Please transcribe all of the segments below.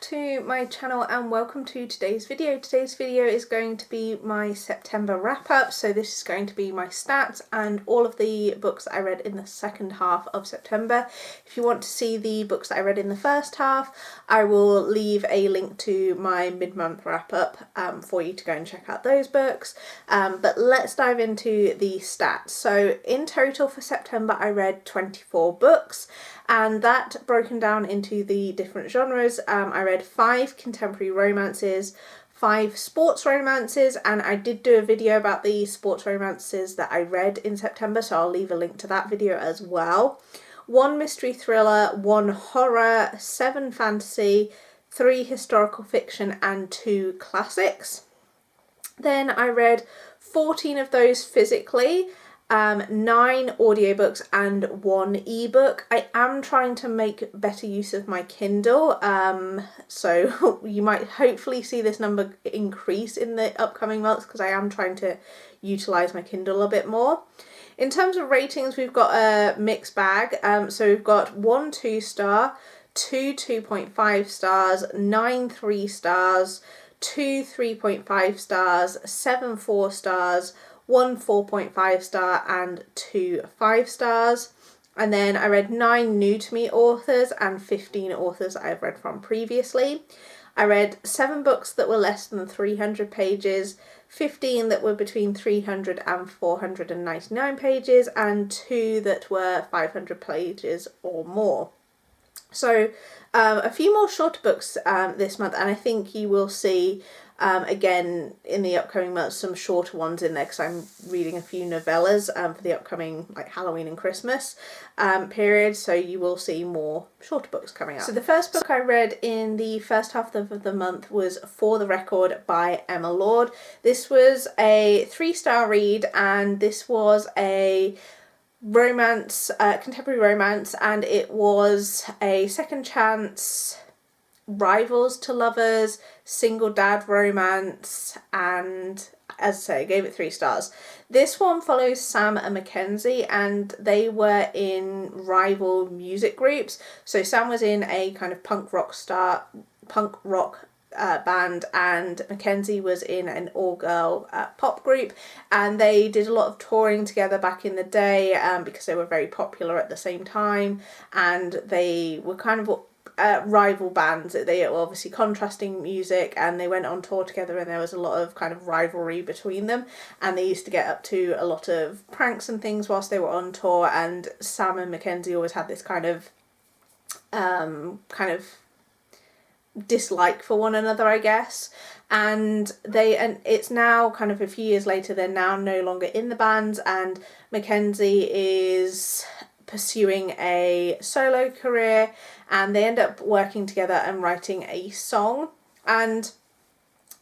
to my channel and welcome to today's video. Today's video is going to be my September wrap up, so this is going to be my stats and all of the books that I read in the second half of September. If you want to see the books that I read in the first half, I will leave a link to my mid-month wrap up for you to go and check out those books. But let's dive into the stats. So in total for September I read 24 books, and that broken down into the different genres. I read 5 contemporary romances, 5 sports romances, and I did do a video about the sports romances that I read in September, so I'll leave a link to that video as well. 1 mystery thriller, 1 horror, 7 fantasy, 3 historical fiction and 2 classics. Then I read 14 of those physically, 9 audiobooks and 1 ebook. I am trying to make better use of my Kindle, so you might hopefully see this number increase in the upcoming months because I am trying to utilise my Kindle a bit more. In terms of ratings, we've got a mixed bag, so we've got 1 2-star, 2 2.5 stars, 9 3 stars, 2 3.5 stars, 7 4 stars, 1 4.5 star and 2 5 stars. And then I read 9 new to me authors and 15 authors I've read from previously. I read 7 books that were less than 300 pages, 15 that were between 300 and 499 pages, and 2 that were 500 pages or more. So a few more shorter books this month, and I think you will see again in the upcoming months some shorter ones in there because I'm reading a few novellas for the upcoming like Halloween and Christmas period, so you will see more shorter books coming up. So the first book I read in the first half of the month was For the Record by Emma Lord. This was a 3-star read, and this was a romance, contemporary romance, and it was a second chance, rivals to lovers, single dad romance, and as I say, I gave it 3 stars. This one follows Sam and Mackenzie, and they were in rival music groups. So Sam was in a kind of punk rock band, and Mackenzie was in an all-girl pop group, and they did a lot of touring together back in the day because they were very popular at the same time, and they were kind of rival bands. They were obviously contrasting music, and they went on tour together, and there was a lot of kind of rivalry between them, and they used to get up to a lot of pranks and things whilst they were on tour, and Sam and Mackenzie always had this kind of dislike for one another, I guess, and it's now kind of a few years later, they're now no longer in the band, and Mackenzie is pursuing a solo career, and they end up working together and writing a song. And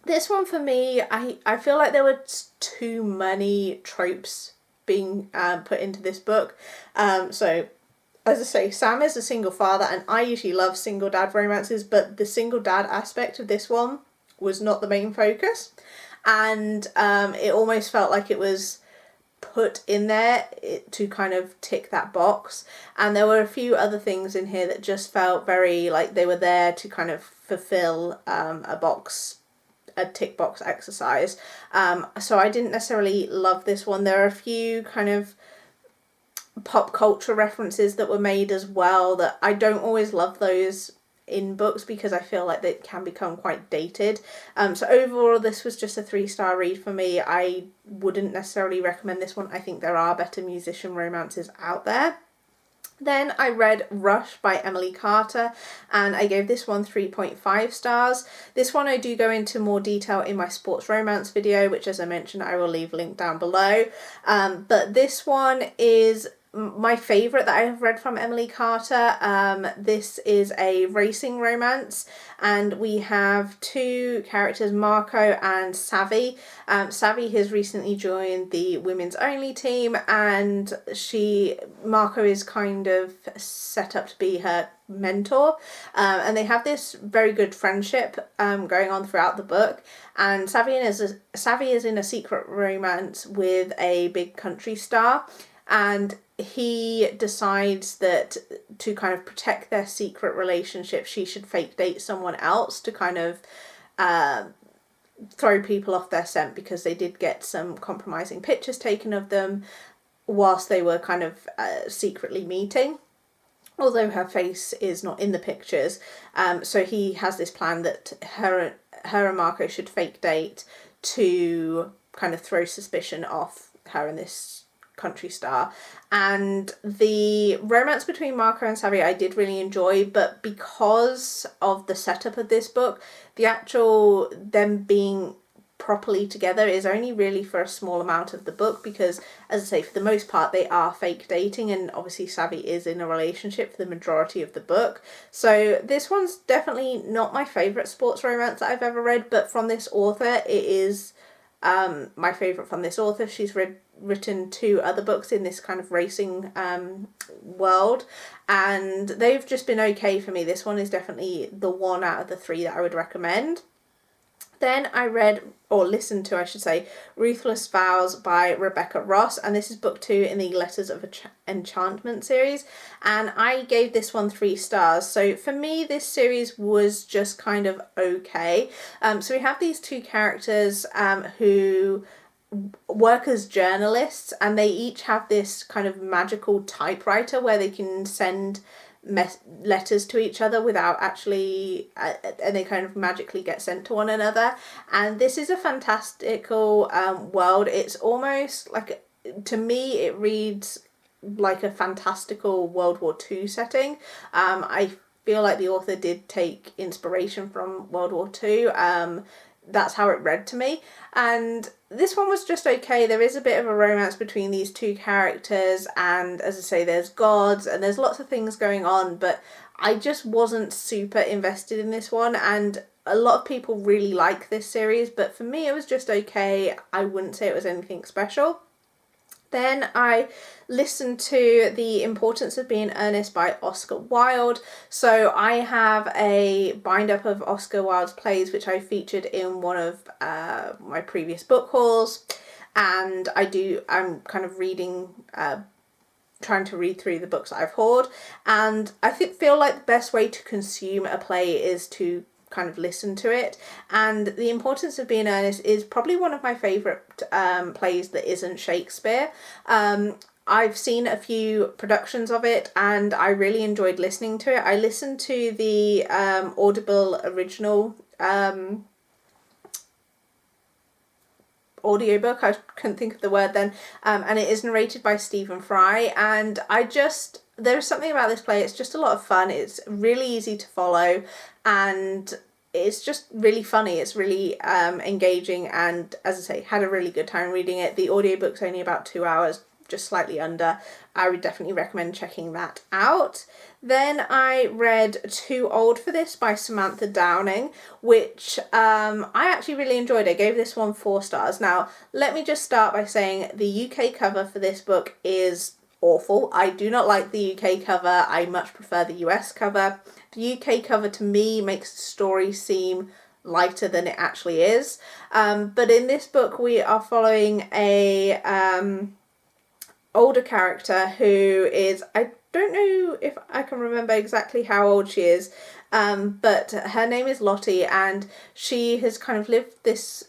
this one for me, I feel like there were too many tropes being put into this book. So as I say, Sam is a single father, and I usually love single dad romances, but the single dad aspect of this one was not the main focus, and it almost felt like it was put in there to kind of tick that box, and there were a few other things in here that just felt very like they were there to kind of fulfill a tick box exercise. So I didn't necessarily love this one. There are a few kind of pop culture references that were made as well that I don't always love those in books because I feel like they can become quite dated. So overall this was just a 3-star read for me. I wouldn't necessarily recommend this one. I think there are better musician romances out there. Then I read Rush by Emily Carter, and I gave this one 3.5 stars. This one I do go into more detail in my sports romance video, which as I mentioned I will leave a link down below. But this one is my favourite that I have read from Emily Carter. This is a racing romance, and we have 2 characters, Marco and Savvy. Savvy has recently joined the women's only team, and Marco is kind of set up to be her mentor, and they have this very good friendship going on throughout the book, and Savvy is in a secret romance with a big country star. and he decides that to kind of protect their secret relationship, she should fake date someone else to kind of throw people off their scent, because they did get some compromising pictures taken of them whilst they were kind of secretly meeting, although her face is not in the pictures. So he has this plan that her and Marco should fake date to kind of throw suspicion off her and this country star. And the romance between Marco and Savvy I did really enjoy, but because of the setup of this book, the actual them being properly together is only really for a small amount of the book, because, as I say, for the most part they are fake dating, and obviously Savvy is in a relationship for the majority of the book. So this one's definitely not my favourite sports romance that I've ever read, but from this author it is my favourite from this author. She's written 2 other books in this kind of racing world, and they've just been okay for me. This one is definitely the one out of the 3 that I would recommend. Then I read, or listened to I should say, Ruthless Vows by Rebecca Ross, and this is book 2 in the Letters of Enchantment series, and I gave this one 3 stars. So for me this series was just kind of okay. So we have these 2 characters who work as journalists, and they each have this kind of magical typewriter where they can send letters to each other without actually and they kind of magically get sent to one another. And this is a fantastical world. It's almost like, to me it reads like a fantastical World War II setting. I feel like the author did take inspiration from World War II. That's how it read to me, and this one was just okay. There is a bit of a romance between these 2 characters, and as I say, there's gods and there's lots of things going on, but I just wasn't super invested in this one, and a lot of people really like this series, but for me it was just okay. I wouldn't say it was anything special. Then I listened to The Importance of Being Earnest by Oscar Wilde. So I have a bind-up of Oscar Wilde's plays, which I featured in one of my previous book hauls. And I'm kind of reading, trying to read through the books that I've hauled. And I feel like the best way to consume a play is to kind of listen to it, and The Importance of Being Earnest is probably one of my favourite plays that isn't Shakespeare. I've seen a few productions of it and I really enjoyed listening to it. I listened to the Audible original audiobook, I couldn't think of the word then, and it is narrated by Stephen Fry, and there's something about this play, it's just a lot of fun. It's really easy to follow and it's just really funny. It's really engaging, and as I say, had a really good time reading it. The audiobook's only about 2 hours, just slightly under. I would definitely recommend checking that out. Then I read Too Old for This by Samantha Downing, which I actually really enjoyed. I gave this one 4 stars. Now, let me just start by saying the UK cover for this book is awful. I do not like the UK cover. I much prefer the US cover. The UK cover to me makes the story seem lighter than it actually is. But in this book we are following a older character who is, I don't know if I can remember exactly how old she is, but her name is Lottie, and she has kind of lived this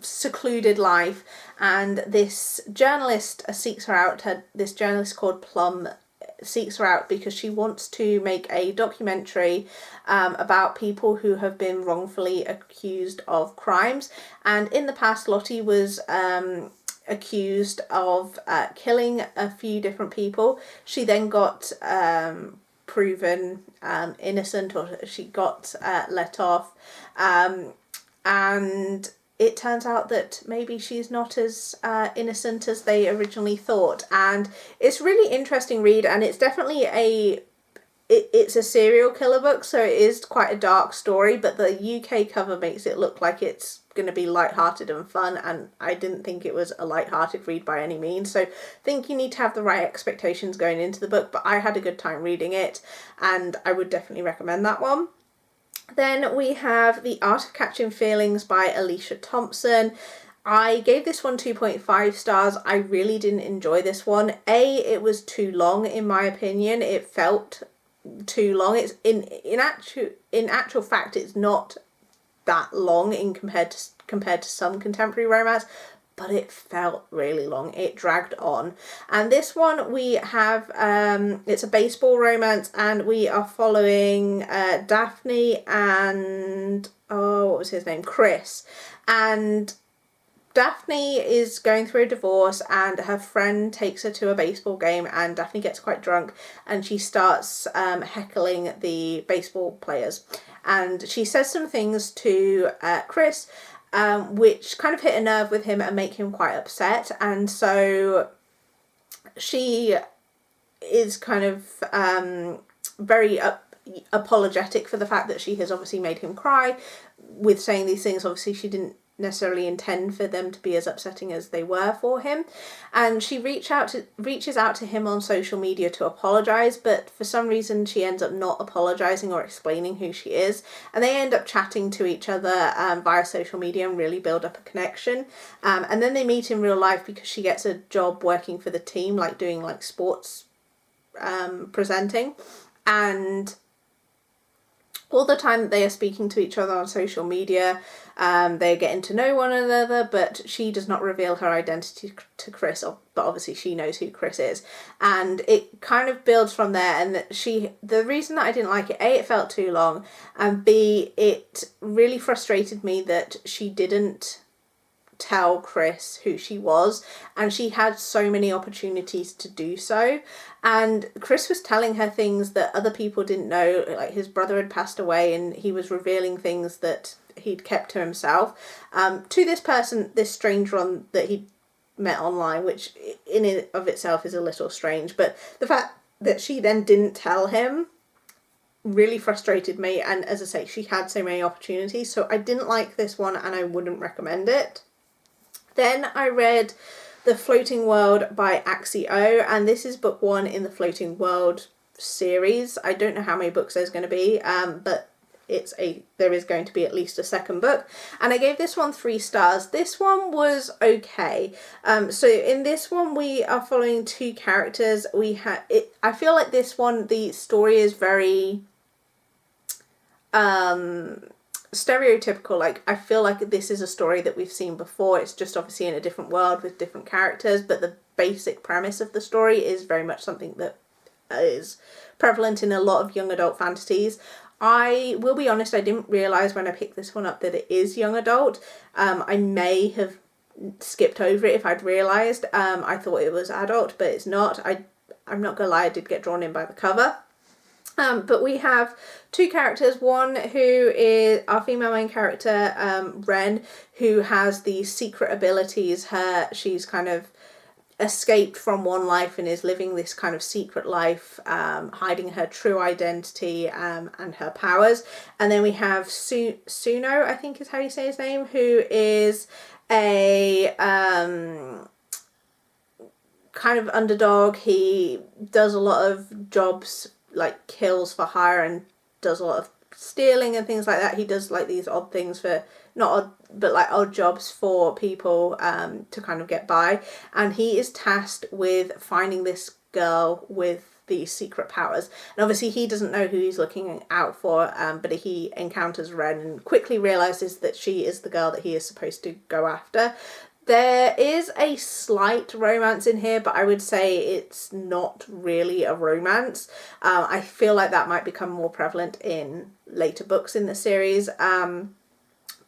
secluded life, and this journalist seeks her out. This journalist called Plum seeks her out because she wants to make a documentary about people who have been wrongfully accused of crimes. And in the past, Lottie was accused of killing a few different people. She then got proven innocent, or she got let off, and it turns out that maybe she's not as innocent as they originally thought. And it's really interesting read, and it's definitely it's a serial killer book, so it is quite a dark story, but the UK cover makes it look like it's going to be light-hearted and fun, and I didn't think it was a light-hearted read by any means. So I think you need to have the right expectations going into the book, but I had a good time reading it and I would definitely recommend that one. Then we have The Art of Catching Feelings by Alicia Thompson. I gave this one 2.5 stars. I really didn't enjoy this one. It was too long in my opinion. It felt too long. It's in actual fact it's not that long compared to some contemporary romance, but it felt really long. It dragged on. And this one we have, it's a baseball romance, and we are following Daphne and, what was his name? Chris. And Daphne is going through a divorce, and her friend takes her to a baseball game, and Daphne gets quite drunk and she starts heckling the baseball players. And she says some things to Chris which kind of hit a nerve with him and make him quite upset. And so she is kind of very apologetic for the fact that she has obviously made him cry with saying these things. Obviously she didn't necessarily intend for them to be as upsetting as they were for him, and she reaches out to him on social media to apologize, but for some reason she ends up not apologizing or explaining who she is, and they end up chatting to each other via social media and really build up a connection, and then they meet in real life because she gets a job working for the team, like doing like sports presenting, and all the time that they are speaking to each other on social media, they're getting to know one another, but she does not reveal her identity to Chris, but obviously she knows who Chris is. And it kind of builds from there, and the reason that I didn't like it, A, it felt too long, and B, it really frustrated me that she didn't tell Chris who she was, and she had so many opportunities to do so, and Chris was telling her things that other people didn't know, like his brother had passed away and he was revealing things that he'd kept to himself to this person, this stranger that he met online, which in and of itself is a little strange, but the fact that she then didn't tell him really frustrated me. And as I say, she had so many opportunities, so I didn't like this one and I wouldn't recommend it. Then I read The Floating World by Axie O, and this is book 1 in the Floating World series. I don't know how many books there's going to be, but there is going to be at least a second book, and I gave this one 3 stars. This one was okay. So in this one we are following 2 characters. I feel like this one, the story is very stereotypical. Like, I feel like this is a story that we've seen before. It's just obviously in a different world with different characters, but the basic premise of the story is very much something that is prevalent in a lot of young adult fantasies. I will be honest, I didn't realise when I picked this one up that it is young adult. I may have skipped over it if I'd realised. I thought it was adult, but it's not. I'm not gonna lie, I did get drawn in by the cover. But we have 2 characters, one who is our female main character, Ren, who has these secret abilities. She's kind of escaped from one life and is living this kind of secret life, hiding her true identity and her powers. And then we have Suno, I think is how you say his name, who is a kind of underdog. He does a lot of jobs, like kills for hire, and does a lot of stealing and things like that. He does like these odd things for, not odd, but like odd jobs for people to kind of get by, and he is tasked with finding this girl with these secret powers, and obviously he doesn't know who he's looking out for, but he encounters Ren and quickly realizes that she is the girl that he is supposed to go after. There is a slight romance in here, but I would say it's not really a romance. I feel like that might become more prevalent in later books in the series.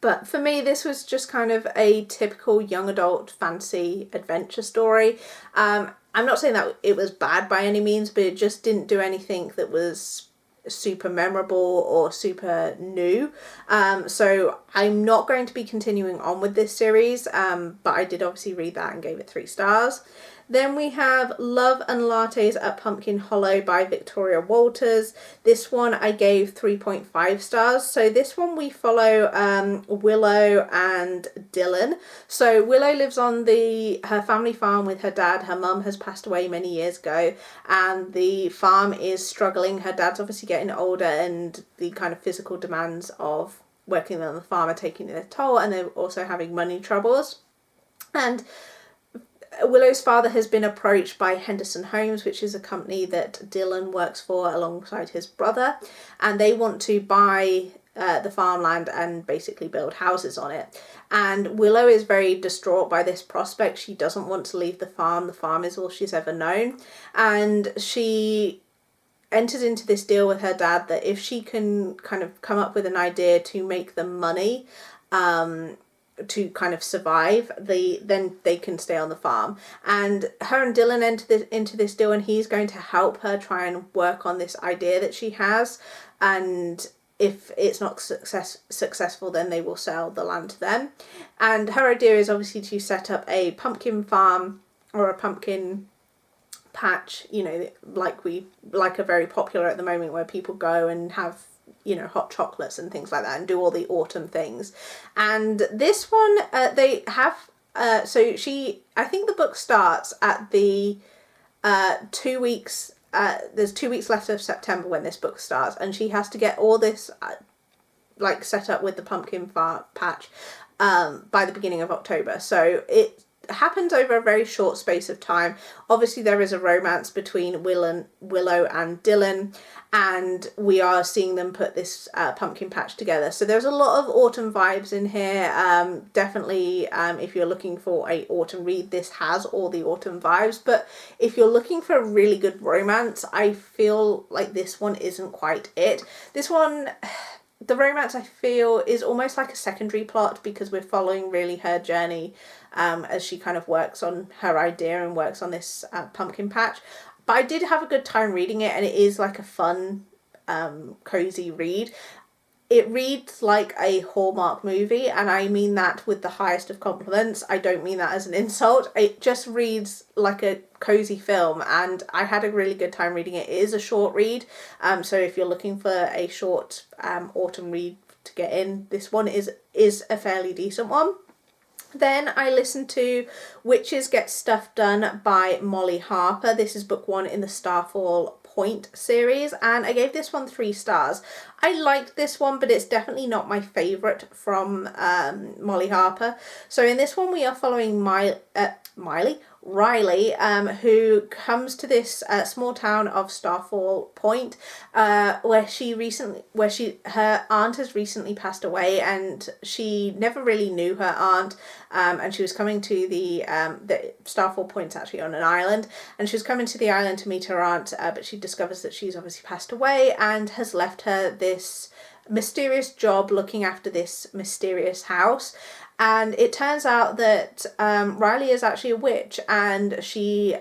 But for me, this was just kind of a typical young adult fantasy adventure story. I'm not saying that it was bad by any means, but it just didn't do anything that was super memorable or super new. So I'm not going to be continuing on with this series, but I did obviously read that and gave it 3 stars. Then we have Love and Lattes at Pumpkin Hollow by Victoria Walters. This one I gave 3.5 stars. So this one we follow Willow and Dylan. So Willow lives on her family farm with her dad. Her mum has passed away many years ago, and the farm is struggling. Her dad's obviously getting older, and the kind of physical demands of working on the farm are taking their toll, and they're also having money troubles. And Willow's father has been approached by Henderson Homes, which is a company that Dylan works for alongside his brother, and they want to buy the farmland and basically build houses on it. And Willow is very distraught by this prospect. She doesn't want to leave the farm. The farm is all she's ever known, and she enters into this deal with her dad that if she can kind of come up with an idea to make them money, to kind of survive, then they can stay on the farm. And her and Dylan enter into this deal, and he's going to help her try and work on this idea that she has. And if it's not successful, then they will sell the land to them. And her idea is obviously to set up a pumpkin farm or a pumpkin patch, you know, like are very popular at the moment, where people go and have, you know, hot chocolates and things like that and do all the autumn things. And this one, they have, so I think the book starts at the 2 weeks, there's 2 weeks left of September when this book starts, and she has to get all this like set up with the pumpkin patch by the beginning of October. So it happens over a very short space of time. Obviously there is a romance between Willow and Dylan, and we are seeing them put this pumpkin patch together. So there's a lot of autumn vibes in here. Definitely, if you're looking for a autumn read, this has all the autumn vibes. But if you're looking for a really good romance, I feel like this one isn't quite it. This one, the romance, I feel, is almost like a secondary plot, because we're following really her journey as she kind of works on her idea and works on this pumpkin patch. But I did have a good time reading it, and it is like a fun, cozy read. It reads like a Hallmark movie, and I mean that with the highest of compliments. I don't mean that as an insult. It just reads like a cozy film, and I had a really good time reading it. It is a short read, so if you're looking for a short autumn read to get in, this one is a fairly decent one. Then I listened to Witches Get Stuff Done by Molly Harper. This is book 1 in the Starfall Point series, and I gave this one 3 stars. I liked this one, but it's definitely not my favourite from Molly Harper. So in this one we are following Riley, who comes to this small town of Starfall Point, where her aunt has recently passed away, and she never really knew her aunt, and she was coming to the Starfall Point's actually on an island, and she was coming to the island to meet her aunt, but she discovers that she's obviously passed away and has left her this mysterious job looking after this mysterious house. And it turns out that Riley is actually a witch, and she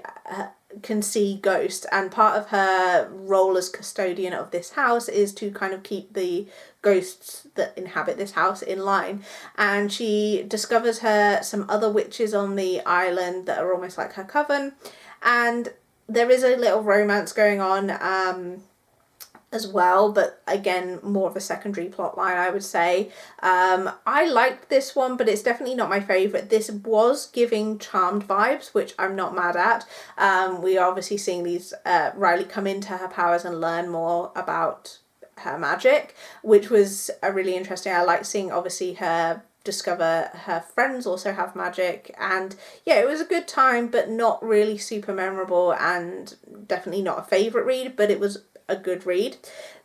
can see ghosts, and part of her role as custodian of this house is to kind of keep the ghosts that inhabit this house in line. And she discovers some other witches on the island that are almost like her coven, and there is a little romance going on as well, but again, more of a secondary plot line, I would say. I liked this one, but it's definitely not my favourite. This was giving Charmed vibes, which I'm not mad at. We are obviously seeing these Riley come into her powers and learn more about her magic, which was really interesting. I like seeing obviously her discover her friends also have magic, and yeah, it was a good time, but not really super memorable, and definitely not a favourite read, but it was a good read.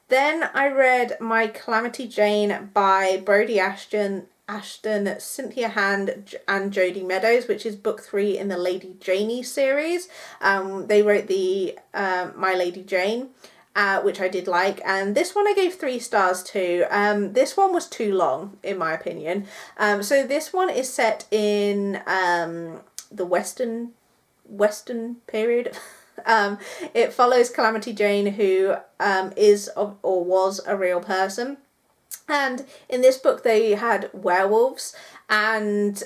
Then I read My Calamity Jane by Brody Ashton, Cynthia Hand and Jodie Meadows, which is book 3 in the Lady Janey series. They wrote the My Lady Jane, which I did like, and this one I gave 3 stars to. This one was too long, in my opinion. So this one is set in the Western period. It follows Calamity Jane, who is or was a real person, and in this book they had werewolves, and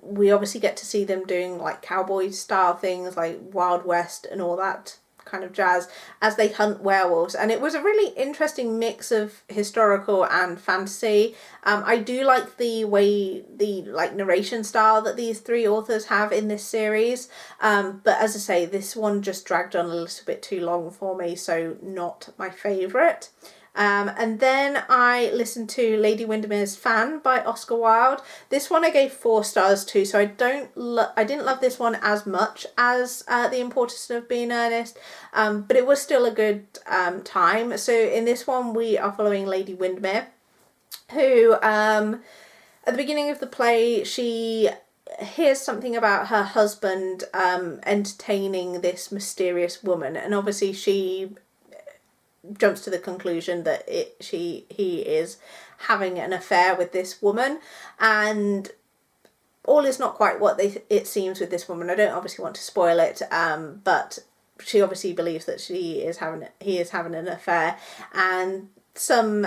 we obviously get to see them doing like cowboy style things like Wild West and all that kind of jazz as they hunt werewolves, and it was a really interesting mix of historical and fantasy. I do like the way the narration style that these 3 authors have in this series, but as I say, this one just dragged on a little bit too long for me, so not my favourite. And then I listened to Lady Windermere's Fan by Oscar Wilde. This one I gave 4 stars to, so I didn't love this one as much as The Importance of Being Earnest, but it was still a good time. So in this one we are following Lady Windermere, who at the beginning of the play she hears something about her husband entertaining this mysterious woman, and obviously she jumps to the conclusion that he is having an affair with this woman, and all is not quite what it seems with this woman. I don't obviously want to spoil it, but she obviously believes that he is having an affair, and some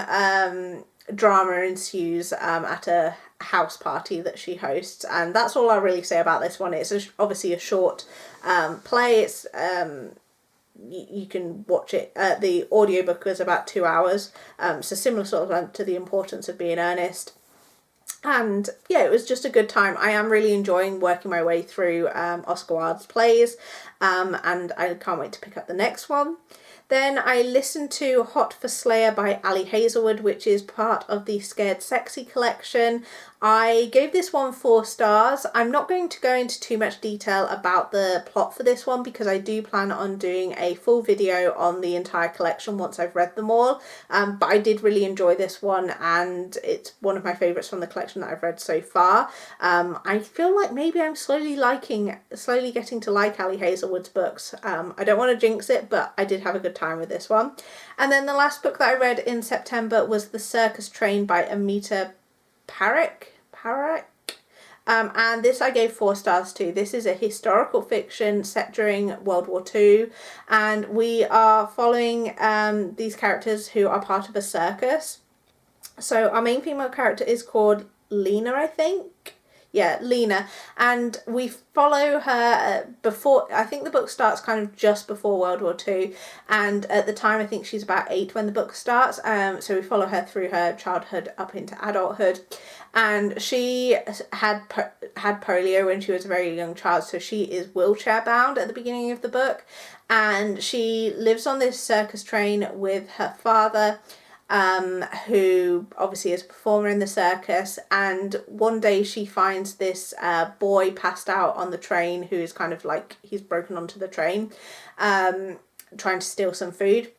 drama ensues at a house party that she hosts, and that's all I'll really say about this one. It's obviously a short play. It's you can watch it. The audiobook is about 2 hours, so similar sort of length to The Importance of Being Earnest. And yeah, it was just a good time. I am really enjoying working my way through Oscar Wilde's plays, and I can't wait to pick up the next one. Then I listened to Hot for Slayer by Ali Hazelwood, which is part of the Scared Sexy collection. I gave this one 4 stars. I'm not going to go into too much detail about the plot for this one because I do plan on doing a full video on the entire collection once I've read them all. But I did really enjoy this one, and it's one of my favourites from the collection that I've read so far. I feel like maybe I'm slowly getting to like Ali Hazelwood's books. I don't want to jinx it, but I did have a good time with this one. And then the last book that I read in September was The Circus Train by Amita Parekh. And this I gave 4 stars to. This is a historical fiction set during World War II, and we are following these characters who are part of a circus. So our main female character is called Lena, I think. Yeah, Lena, and we follow her before, I think the book starts kind of just before World War II, and at the time I think she's about 8 when the book starts, so we follow her through her childhood up into adulthood, and she had polio when she was a very young child, so she is wheelchair bound at the beginning of the book, and she lives on this circus train with her father, who obviously is a performer in the circus, and one day she finds this boy passed out on the train who is kind of like, he's broken onto the train, trying to steal some food,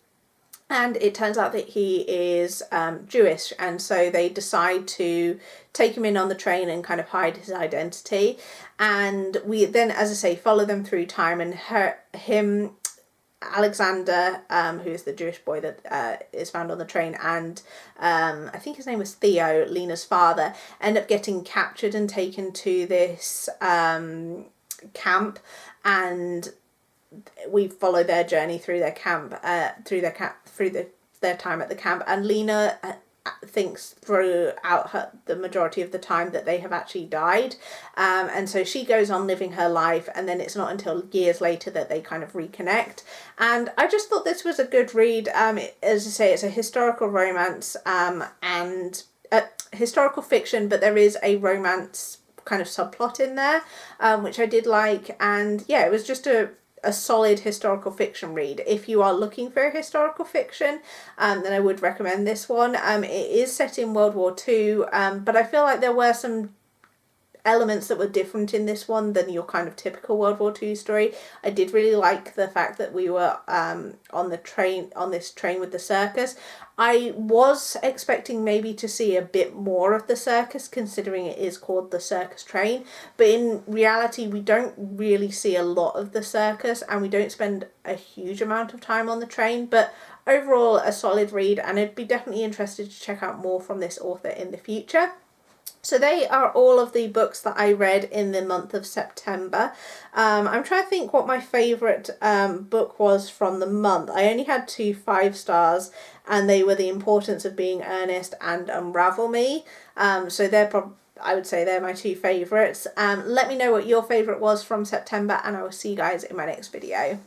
and it turns out that he is Jewish, and so they decide to take him in on the train and kind of hide his identity, and we then, as I say, follow them through time, and Alexander, who is the Jewish boy that is found on the train, and I think his name was Theo, Lena's father, end up getting captured and taken to this camp, and we follow their journey through their camp, their time at the camp, and Lena thinks throughout the majority of the time that they have actually died, and so she goes on living her life, and then it's not until years later that they kind of reconnect. And I just thought this was a good read. As I say, it's a historical romance, and historical fiction, but there is a romance kind of subplot in there, which I did like, and yeah, it was just a solid historical fiction read. If you are looking for a historical fiction, then I would recommend this one. It is set in World War II, but I feel like there were some elements that were different in this one than your kind of typical World War II story. I did really like the fact that we were on this train with the circus. I was expecting maybe to see a bit more of the circus, considering it is called The Circus Train, but in reality we don't really see a lot of the circus, and we don't spend a huge amount of time on the train, but overall a solid read, and I'd be definitely interested to check out more from this author in the future. So they are all of the books that I read in the month of September. I'm trying to think what my favourite book was from the month. I only had 2 5 stars, and they were The Importance of Being Earnest and Unravel Me. So I would say they're my 2 favourites. Let me know what your favourite was from September, and I will see you guys in my next video.